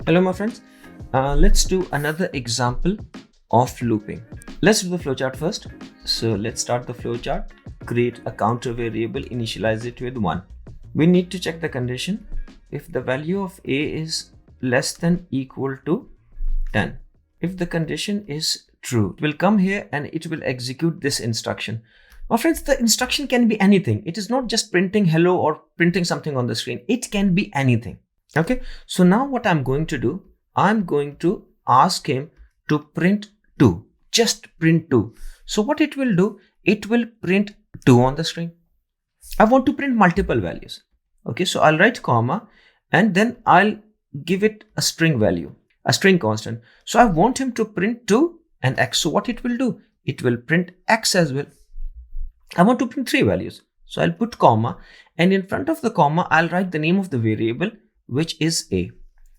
Hello my friends, let's do another example of looping. Let's do the flowchart first. So let's start the flowchart, create a counter variable, initialize it with 1. We need to check the condition if the value of a is less than equal to 10. If the condition is true, it will come here and it will execute this instruction. Now friends, the instruction can be anything. It is not just printing hello or printing something on the screen. It can be anything. Okay, so now what I'm going to do, I'm going to ask him to print 2, just print 2. So what it will do, it will print 2 on the screen. I want to print multiple values. Okay, so I'll write comma and then I'll give it a string value, a string constant. So I want him to print 2 and x. So what it will do, it will print x as well. I want to print 3 values. So I'll put comma and in front of the comma, I'll write the name of the variable, which is a.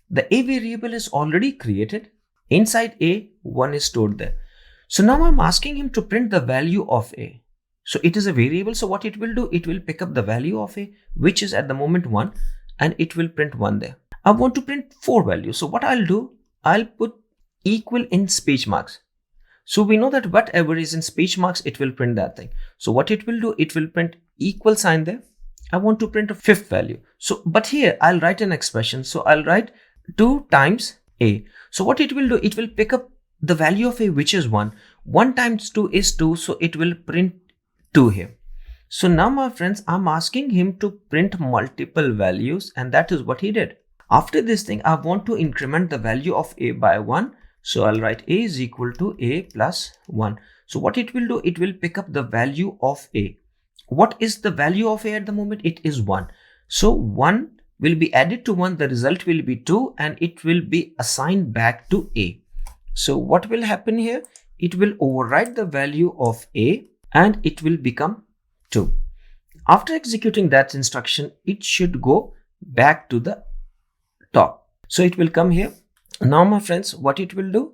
The a variable is already created. Inside a, 1 is stored there. So now I'm asking him to print the value of a. So it is a variable. So what it will do, it will pick up the value of a, which is at the moment 1, and it will print 1 there. I want to print 4 values. So what I'll do, I'll put equal in speech marks. So we know that whatever is in speech marks, it will print that thing. So what it will do, it will print equal sign there. I want to print a 5th value. So, but here I'll write an expression. So I'll write 2 times a. So what it will do, it will pick up the value of a, which is 1. 1 times 2 is 2. So it will print 2 here. So now my friends, I'm asking him to print multiple values, and that is what he did. After this thing, I want to increment the value of a by 1. So I'll write a is equal to a plus 1. So what it will do, it will pick up the value of a. What is the value of a at the moment? It is 1. So 1 will be added to 1. The result will be 2 and it will be assigned back to a. So what will happen here? It will overwrite the value of a and it will become 2. After executing that instruction, it should go back to the top. So it will come here. Now my friends, what it will do?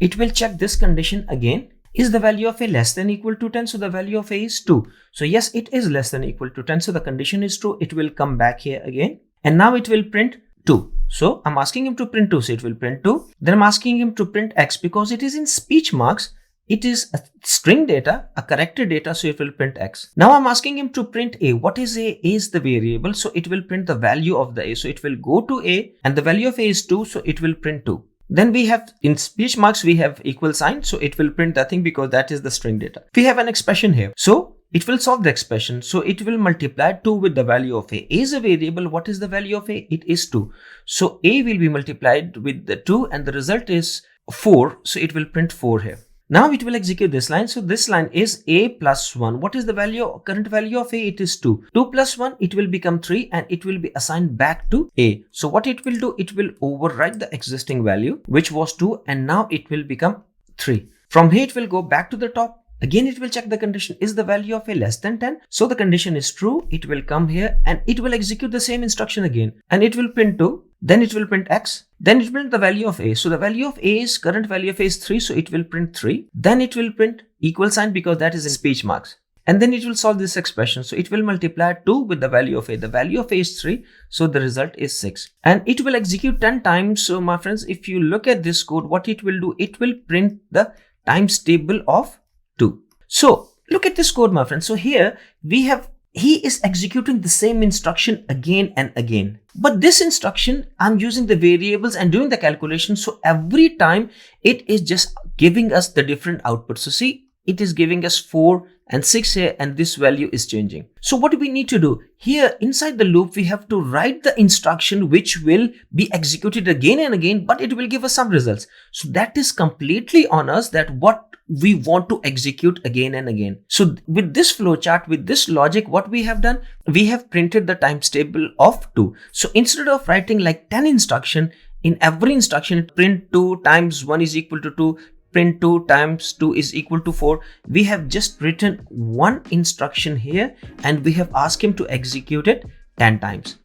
It will check this condition again. Is the value of a less than equal to 10? So the value of a is 2. So yes, it is less than equal to 10. So the condition is true. It will come back here again. And now it will print 2. So I'm asking him to print 2. So it will print 2. Then I'm asking him to print x because it is in speech marks. It is a string data, a character data. So it will print x. Now I'm asking him to print a. What is a? A is the variable. So it will print the value of the a. So it will go to a and the value of a is 2. So it will print 2. Then we have in speech marks, we have equal sign. So it will print that thing because that is the string data. We have an expression here. So it will solve the expression. So it will multiply 2 with the value of a. A is a variable. What is the value of a? It is 2. So a will be multiplied with the 2 and the result is 4. So it will print 4 here. Now it will execute this line. So this line is a plus 1. What is the value, current value of a? It is 2. 2 plus 1, it will become 3 and it will be assigned back to a. So what it will do, it will overwrite the existing value, which was 2, and now it will become 3. From here, it will go back to the top. Again, it will check the condition. Is the value of a less than 10? So the condition is true. It will come here and it will execute the same instruction again. And it will print 2. Then it will print x. Then it will print the value of a. So the value of a is, current value of a is 3. So it will print 3. Then it will print equal sign because that is in speech marks. And then it will solve this expression. So it will multiply 2 with the value of a. The value of a is 3. So the result is 6. And it will execute 10 times. So my friends, if you look at this code, what it will do, it will print the times table of 2. So look at this code, my friends. So here we have, he is executing the same instruction again and again. But this instruction, I'm using the variables and doing the calculation. So every time it is just giving us the different outputs. So see, it is giving us 4 and 6 here, and this value is changing. So what do we need to do? Here inside the loop, we have to write the instruction which will be executed again and again, but it will give us some results. So that is completely on us, that what we want to execute again and again. So with this flowchart, with this logic, what we have done, we have printed the times table of 2. So instead of writing like 10 instruction, in every instruction, print 2 times 1 is equal to 2, print 2 times 2 is equal to 4. We have just written one instruction here and we have asked him to execute it 10 times.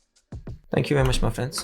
Thank you very much, my friends.